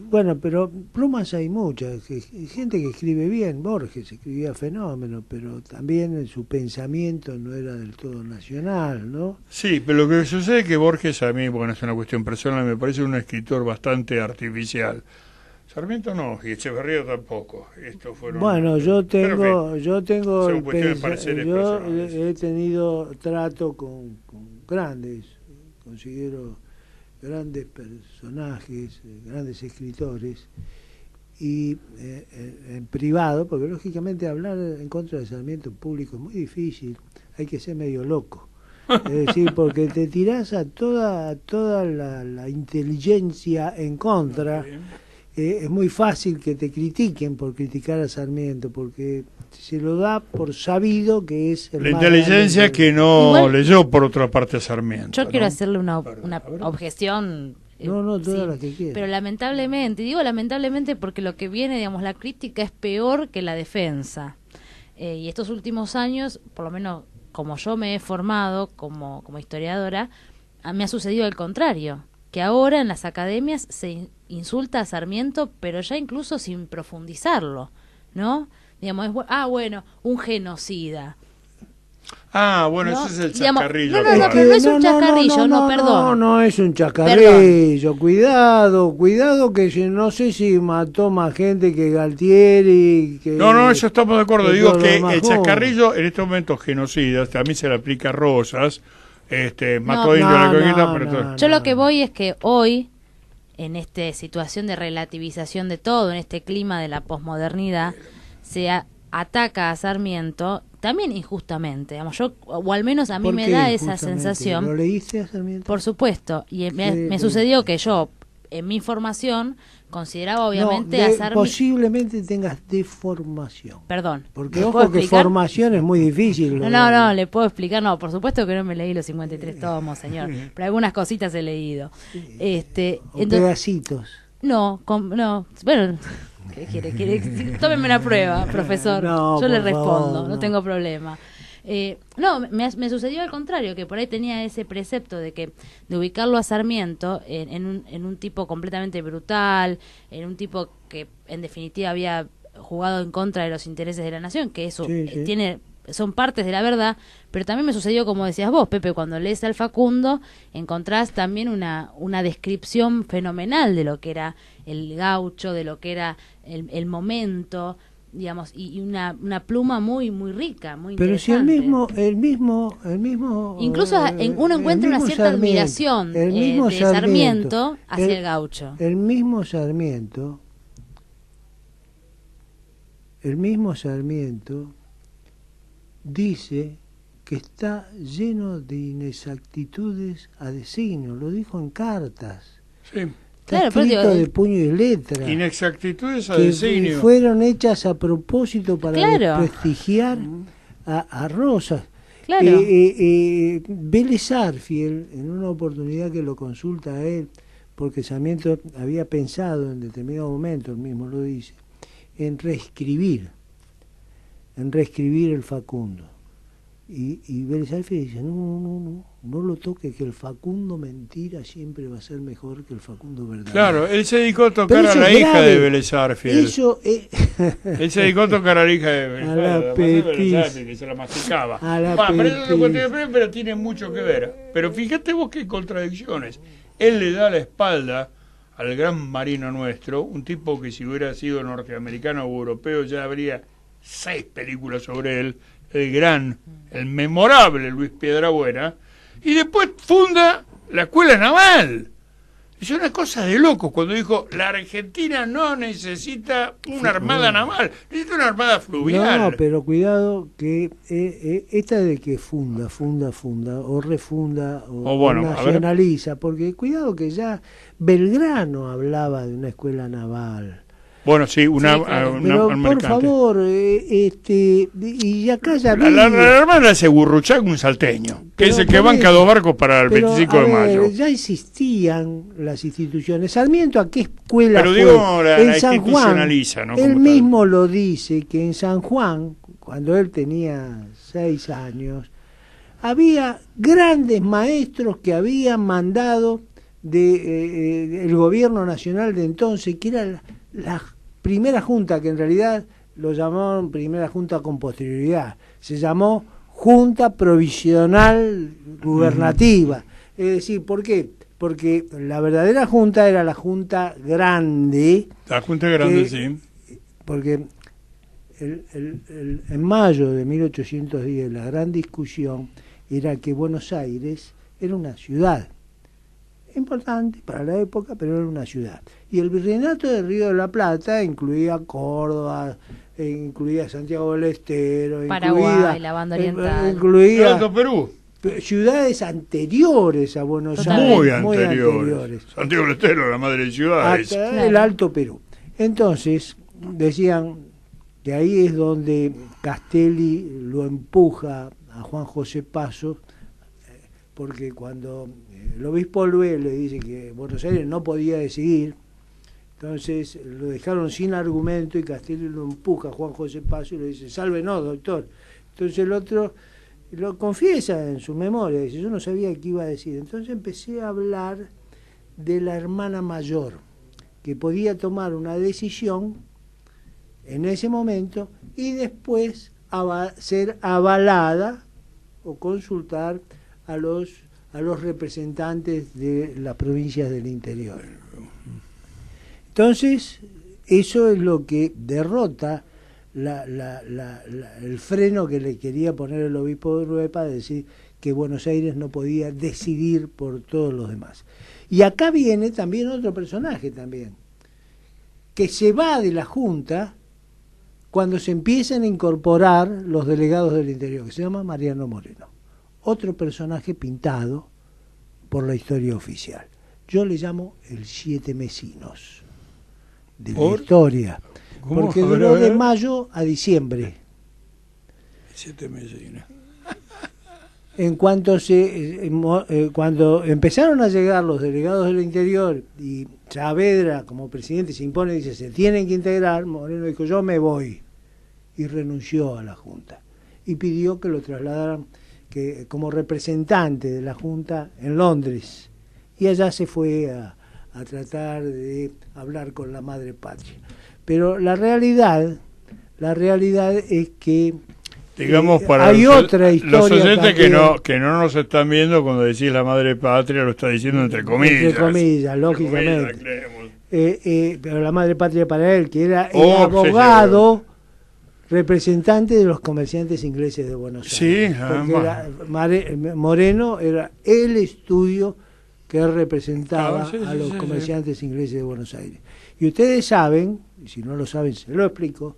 Bueno, pero plumas hay muchas, gente que escribe bien. Borges escribía fenómeno, pero también su pensamiento no era del todo nacional, ¿no? Sí, pero lo que sucede es que Borges, a mí, bueno, es una cuestión personal, me parece un escritor bastante artificial. Sarmiento no, y Echeverría tampoco. Bueno, yo tengo he tenido trato con grandes, considero grandes personajes, grandes escritores, y en privado, porque lógicamente hablar en contra de Sarmiento en público es muy difícil, hay que ser medio loco. Es decir, porque te tirás a toda la inteligencia en contra. Es muy fácil que te critiquen por criticar a Sarmiento, porque se lo da por sabido que es el la inteligencia que no igual, leyó por otra parte a Sarmiento. Yo quiero hacerle una objeción. No, todas las que quieras. Pero lamentablemente, digo lamentablemente porque lo que viene, digamos, la crítica es peor que la defensa. Y estos últimos años, por lo menos como yo me he formado como historiadora, me ha sucedido al contrario, que ahora en las academias se insulta a Sarmiento, pero ya incluso sin profundizarlo, ¿no? Digamos, bueno, un genocida. Bueno, ¿no? Ese es el chascarrillo. Pero no es un chascarrillo, perdón. No es un chascarrillo, cuidado que no sé si mató más gente que Galtieri. No, eso estamos de acuerdo. Digo que el chascarrillo, en estos momentos genocidas, también se le aplica a Rosas, mató a Indio la Conquista, pero yo lo que voy es que hoy, en esta situación de relativización de todo, en este clima de la posmodernidad, ataca a Sarmiento, también injustamente, digamos, o al menos a mí ¿Por me qué da esa injustamente? sensación. ¿Lo leíste a Sarmiento? Por supuesto, y me sucedió que yo, en mi formación, consideraba obviamente a Sarmiento... Posiblemente tengas deformación. Perdón. Porque ojo que formación es muy difícil. No, le puedo explicar. No, por supuesto que no me leí los 53 tomos, señor, pero algunas cositas he leído. Entonces, pedacitos. No, bueno... ¿Qué quiere? Tómeme una prueba, profesor. Yo le respondo, favor, no tengo problema. Me sucedió al contrario, que por ahí tenía ese precepto de ubicarlo a Sarmiento en un tipo completamente brutal, en un tipo que en definitiva había jugado en contra de los intereses de la nación, que eso son partes de la verdad, pero también me sucedió, como decías vos, Pepe, cuando lees al Facundo, encontrás también una descripción fenomenal de lo que era el gaucho, de lo que era el momento, digamos, y una pluma muy muy rica, muy interesante. Pero si el mismo incluso uno encuentra una cierta admiración de Sarmiento hacia el gaucho. El mismo Sarmiento dice que está lleno de inexactitudes a designio, lo dijo en cartas. Sí. Está escrito de puño y letra. Inexactitudes a designio. Que fueron hechas a propósito para desprestigiar a Rosas. Claro. Vélez Arfiel, en una oportunidad que lo consulta a él, porque Sarmiento había pensado en determinado momento, él mismo lo dice, en reescribir el Facundo. Y Vélez Arfiel dice, no lo toque, que el Facundo mentira siempre va a ser mejor que el Facundo verdad. Claro, él se dedicó a tocar a la hija de Vélez Arfiel. Él se dedicó a tocar a la hija de Vélez Arfiel, que se la masticaba. Pero tiene mucho que ver. Pero fíjate vos qué contradicciones. Él le da la espalda al gran marino nuestro, un tipo que si hubiera sido norteamericano o europeo ya habría 6 películas sobre él, el memorable Luis Piedrabuena, y después funda la Escuela Naval. Es una cosa de locos cuando dijo, la Argentina no necesita una armada naval, necesita una armada fluvial. No, pero cuidado que esta de que funda, o refunda, o nacionaliza, porque cuidado que ya Belgrano hablaba de una escuela naval. Bueno, sí, pero por favor, y acá ya la hermana se Gurruchaga, un salteño, que es el que banca 2 barcos para el 25 de mayo. Ya existían las instituciones. Sarmiento, ¿a qué escuela fue? En San Juan, ¿no? Él mismo lo dice, que en San Juan, cuando él tenía 6 años, había grandes maestros que habían mandado el gobierno nacional de entonces, que era la primera junta, que en realidad lo llamaron primera junta con posterioridad, se llamó Junta Provisional Gubernativa. Es decir, ¿por qué? Porque la verdadera junta era la Junta Grande. La Junta Grande, sí. Porque en mayo de 1810 la gran discusión era que Buenos Aires era una ciudad importante para la época, pero era una ciudad. Y el virreinato del Río de la Plata incluía Córdoba, incluía Santiago del Estero, Paraguay, la banda oriental, incluía Alto Perú, ciudades anteriores a Buenos Aires, muy anteriores. Santiago del Estero, la madre de ciudades. El Alto Perú. Entonces decían que ahí es donde Castelli lo empuja a Juan José Paso, porque cuando el obispo Olvé le dice que Buenos Aires no podía decidir, entonces lo dejaron sin argumento y Castelli lo empuja a Juan José Paso y le dice, sálvenos, doctor. Entonces el otro lo confiesa en su memoria, dice, yo no sabía qué iba a decir. Entonces empecé a hablar de la hermana mayor, que podía tomar una decisión en ese momento y después ser avalada o consultar a los representantes de las provincias del interior. Entonces, eso es lo que derrota el freno que le quería poner el obispo de Urbe para decir que Buenos Aires no podía decidir por todos los demás. Y acá viene también otro personaje también, que se va de la Junta cuando se empiezan a incorporar los delegados del interior, que se llama Mariano Moreno. Otro personaje pintado por la historia oficial. Yo le llamo el Siete Mesinos de la historia, porque duró de mayo a diciembre. 7 Mesinos. En cuanto cuando empezaron a llegar los delegados del interior y Saavedra como presidente se impone y dice se tienen que integrar, Moreno dijo yo me voy y renunció a la Junta y pidió que lo trasladaran como representante de la Junta en Londres y allá se fue a tratar de hablar con la madre patria. Pero la realidad es que digamos, para hay otra historia. Los oyentes que no nos están viendo, cuando decís la madre patria, lo está diciendo entre comillas. Entre comillas, lógicamente. Pero la madre patria para él, que era el abogado representante de los comerciantes ingleses de Buenos Aires. Sí, Moreno era el estudio que representaba a los comerciantes ingleses de Buenos Aires. Y ustedes saben, y si no lo saben se lo explico,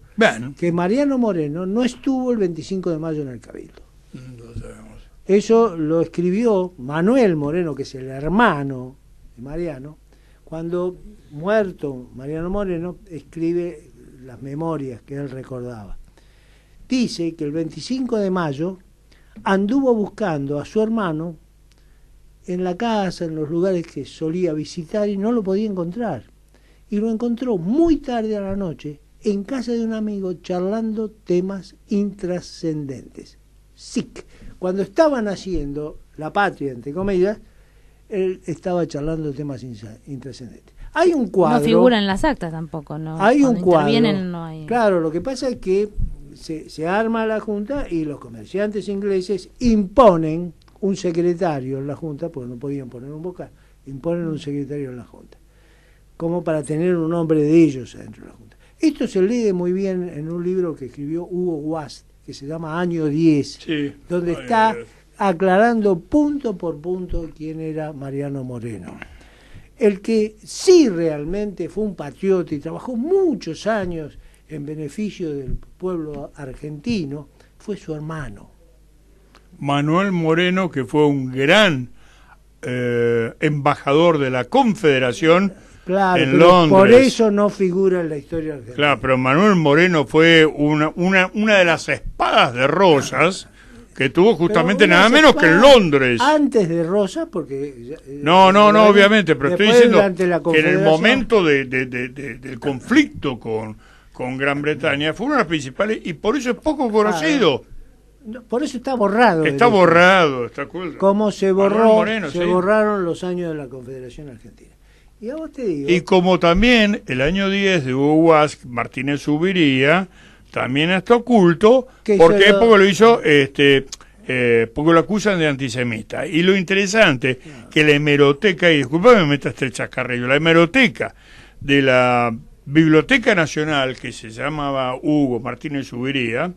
que Mariano Moreno no estuvo el 25 de mayo en el Cabildo. Lo sabemos. Eso lo escribió Manuel Moreno, que es el hermano de Mariano. Cuando muerto Mariano Moreno, escribe las memorias que él recordaba. Dice que el 25 de mayo anduvo buscando a su hermano en la casa, en los lugares que solía visitar y no lo podía encontrar. Y lo encontró muy tarde a la noche en casa de un amigo charlando temas intrascendentes. SIC. Cuando estaban haciendo la patria, entre comillas, él estaba charlando temas intrascendentes. Hay un cuadro... No figura en las actas tampoco, ¿no? Hay un cuadro... No hay... Claro, lo que pasa es que se arma la Junta y los comerciantes ingleses imponen un secretario en la Junta, porque no podían poner un vocal, imponen un secretario en la Junta, como para tener un nombre de ellos dentro de la Junta. Esto se lee muy bien en un libro que escribió Hugo Guast, que se llama Año 10, donde está aclarando punto por punto quién era Mariano Moreno. El que sí realmente fue un patriota y trabajó muchos años en beneficio del pueblo argentino fue su hermano. Manuel Moreno, que fue un gran embajador de la Confederación en Londres. Por eso no figura en la historia argentina. Claro, pero Manuel Moreno fue una de las espadas de Rosas que tuvo justamente nada menos que en Londres. Antes de Rosas, porque... No, obviamente, pero estoy diciendo que en el momento del conflicto con Gran Bretaña fue una de las principales y por eso es poco conocido. Por eso está borrado. Está borrado, está cool. Como se borró, Moreno, borraron los años de la Confederación Argentina. Y a vos te digo... Y como también el año 10 de Hugo Guast, Martínez Subiría, también está oculto, porque lo hizo, porque lo acusan de antisemita. Y lo interesante, que la hemeroteca, y disculpame, me metas el chascarrillo, la hemeroteca de la Biblioteca Nacional, que se llamaba Hugo Martínez Subiría,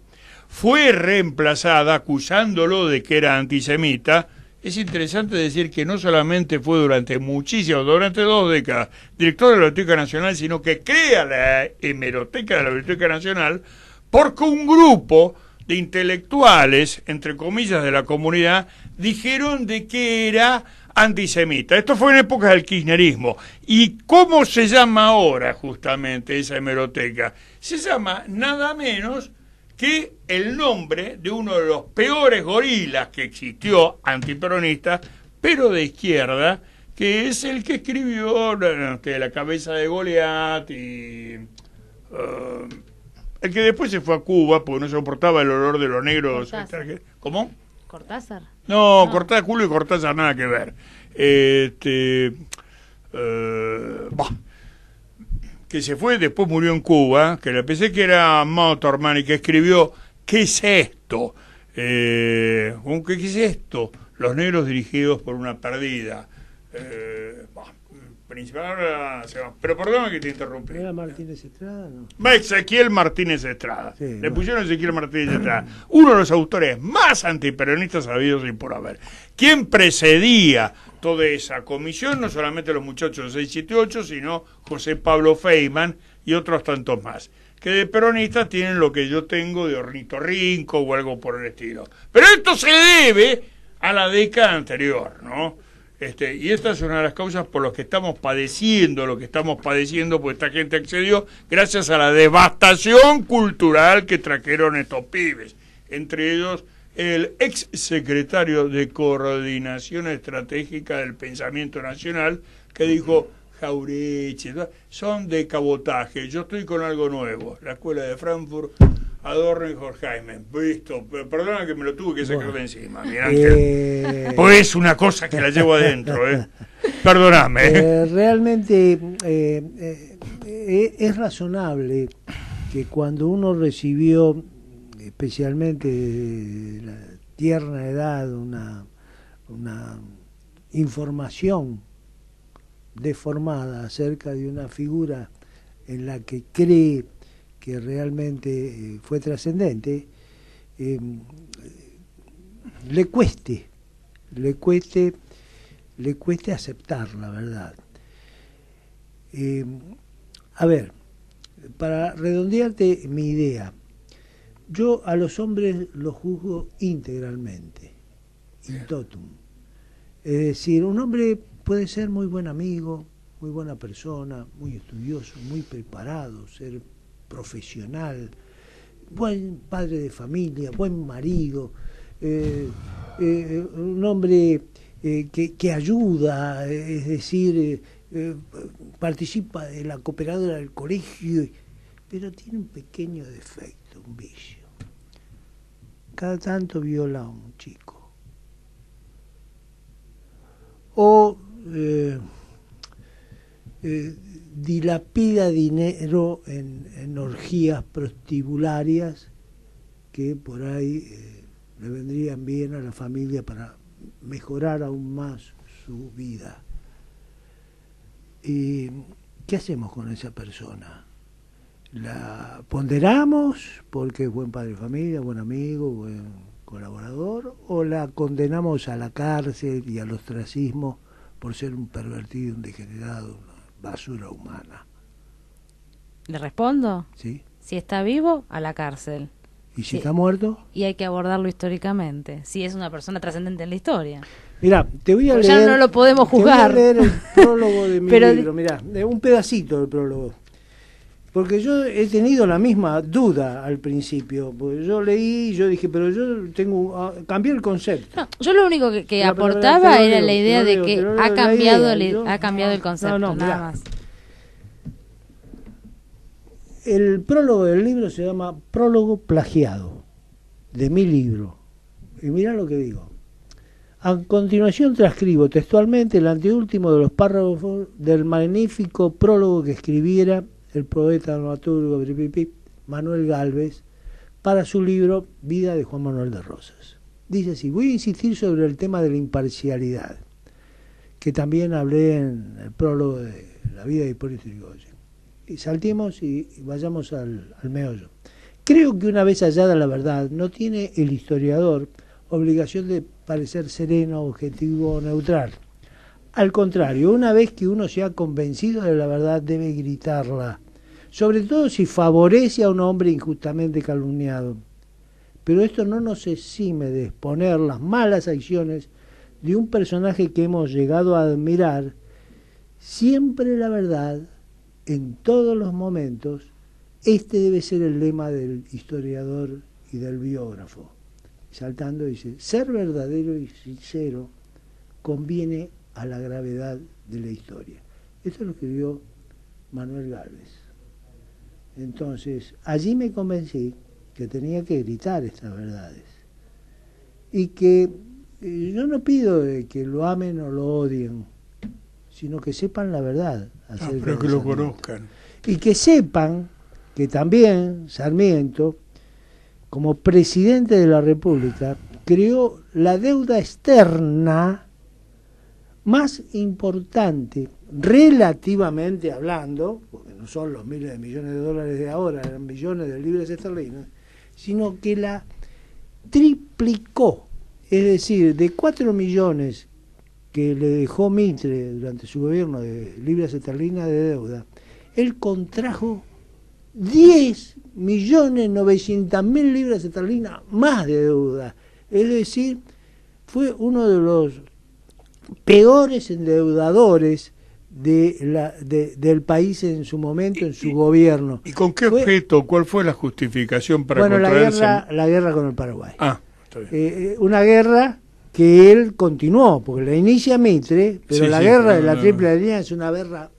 fue reemplazada acusándolo de que era antisemita. Es interesante decir que no solamente fue durante 2 décadas director de la Biblioteca Nacional, sino que crea la hemeroteca de la Biblioteca Nacional porque un grupo de intelectuales, entre comillas, de la comunidad, dijeron de que era antisemita. Esto fue en épocas del kirchnerismo. ¿Y cómo se llama ahora justamente esa hemeroteca? Se llama nada menos que el nombre de uno de los peores gorilas que existió, antiperonista, pero de izquierda, que es el que escribió La cabeza de Goliat y el que después se fue a Cuba porque no soportaba el olor de los negros. Cortázar. ¿Cómo? ¿Cortázar? No, Cortázar, Julio y Cortázar nada que ver. Que se fue, después murió en Cuba, que le pensé que era Motorman y que escribió ¿qué es esto? ¿Qué es esto? Los negros dirigidos por una perdida. Pero perdóname que te interrumpí. ¿Era Martínez Estrada? No. Ezequiel Martínez Estrada. Sí, le pusieron Ezequiel Martínez Estrada. Uno de los autores más antiperonistas habidos y por haber. ¿Quién precedía toda esa comisión? No solamente los muchachos de 678, sino José Pablo Feynman y otros tantos más. que de peronistas tienen lo que yo tengo de ornitorrinco o algo por el estilo. Pero esto se debe a la década anterior, ¿no? Y esta es una de las causas por las que estamos padeciendo lo que estamos padeciendo, porque esta gente accedió gracias a la devastación cultural que trajeron estos pibes. Entre ellos, el ex secretario de Coordinación Estratégica del Pensamiento Nacional, que dijo: Jaureche, son de cabotaje, yo estoy con algo nuevo. La escuela de Frankfurt, Adorno y Horkheimer. Visto, perdona que me lo tuve que sacar de encima, mi Ángel. Pues es una cosa que la llevo adentro, Perdóname. Realmente es razonable que cuando uno recibió, especialmente de la tierna edad, una información deformada acerca de una figura en la que cree que realmente fue trascendente, le cueste aceptar la verdad. A ver, para redondearte mi idea, yo a los hombres los juzgo integralmente, in totum. Es decir, un hombre puede ser muy buen amigo, muy buena persona, muy estudioso, muy preparado, ser profesional, buen padre de familia, buen marido, un hombre que ayuda, es decir, participa de la cooperadora del colegio, pero tiene un pequeño defecto, un vicio. Cada tanto viola a un chico. O dilapida dinero en orgías prostibularias que por ahí le vendrían bien a la familia para mejorar aún más su vida. ¿Y qué hacemos con esa persona? ¿La ponderamos porque es buen padre de familia, buen amigo, buen colaborador, o la condenamos a la cárcel y al ostracismo por ser un pervertido, un degenerado, una basura humana? ¿Le respondo? ¿Sí? Si está vivo, a la cárcel. ¿Y si está muerto? Y hay que abordarlo históricamente, si es una persona trascendente en la historia. Mirá, te voy a leer... Ya no lo podemos juzgar. Te voy a leer el prólogo de mi libro, mirá, un pedacito del prólogo. Porque yo he tenido la misma duda al principio, porque yo leí y yo dije, pero yo cambié el concepto. No, yo lo único que aportaba era la idea de que ha cambiado el concepto, nada más. El prólogo del libro se llama Prólogo plagiado, de mi libro. Y mirá lo que digo. A continuación transcribo textualmente el anteúltimo de los párrafos del magnífico prólogo que escribiera el poeta dramaturgo Manuel Gálvez para su libro Vida de Juan Manuel de Rosas. Dice así: voy a insistir sobre el tema de la imparcialidad, que también hablé en el prólogo de La vida de Hipólito Yrigoyen. Y saltemos y vayamos al meollo. Creo que una vez hallada la verdad, no tiene el historiador obligación de parecer sereno, objetivo o neutral. Al contrario, una vez que uno se ha convencido de la verdad, debe gritarla, sobre todo si favorece a un hombre injustamente calumniado. Pero esto no nos exime de exponer las malas acciones de un personaje que hemos llegado a admirar. Siempre la verdad, en todos los momentos. Este debe ser el lema del historiador y del biógrafo. Saltando dice: ser verdadero y sincero conviene a la gravedad de la historia. Esto lo escribió Manuel Gálvez. Entonces, allí me convencí que tenía que gritar estas verdades. Y que yo no pido que lo amen o lo odien, sino que sepan la verdad. Pero que lo conozcan. Y que sepan que también Sarmiento, como presidente de la República, creó la deuda externa más importante, relativamente hablando, porque no son los miles de millones de dólares de ahora, eran millones de libras esterlinas, sino que la triplicó. Es decir, de 4 millones que le dejó Mitre durante su gobierno de libras esterlinas de deuda, él contrajo 10.900.000 libras esterlinas más de deuda. Es decir, fue uno de los peores endeudadores del país en su momento, en su gobierno. ¿Y con qué objeto? ¿Cuál fue la justificación para contraerse? La guerra con el Paraguay. Ah, está bien. Una guerra que él continuó, porque la inicia Mitre, pero la guerra de la Triple Alianza es una guerra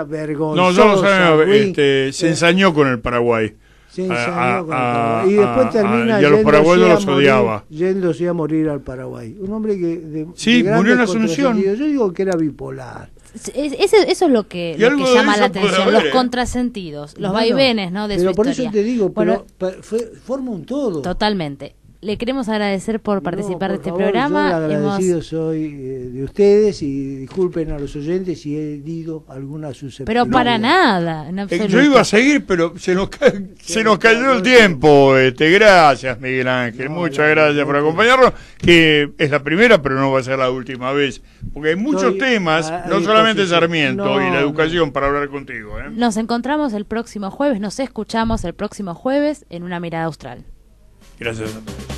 vergonzosa. No, yo lo sabía, se ensañó con el Paraguay. Se ensañó con el Paraguay. Y después termina y a los paraguayos los odiaba. Yéndose a morir al Paraguay. Un hombre que de murió en Asunción. Yo digo que era bipolar. Eso es lo que llama la atención, los contrasentidos, los vaivenes, ¿no? De su historia. Pero por eso te digo, forma un todo. Totalmente. Le queremos agradecer por participar de este favor, programa. Yo agradecido soy de ustedes y disculpen a los oyentes si he dicho alguna susceptibilidad. Pero para nada, en absoluto. Yo iba a seguir, pero se nos cayó el tiempo. Gracias, Miguel Ángel. Muchas gracias por acompañarnos. Que es la primera, pero no va a ser la última vez. Porque hay muchos temas, no solamente Sarmiento y la educación, para hablar contigo. Nos encontramos el próximo jueves, nos escuchamos el próximo jueves en Una Mirada Austral. Gracias a todos.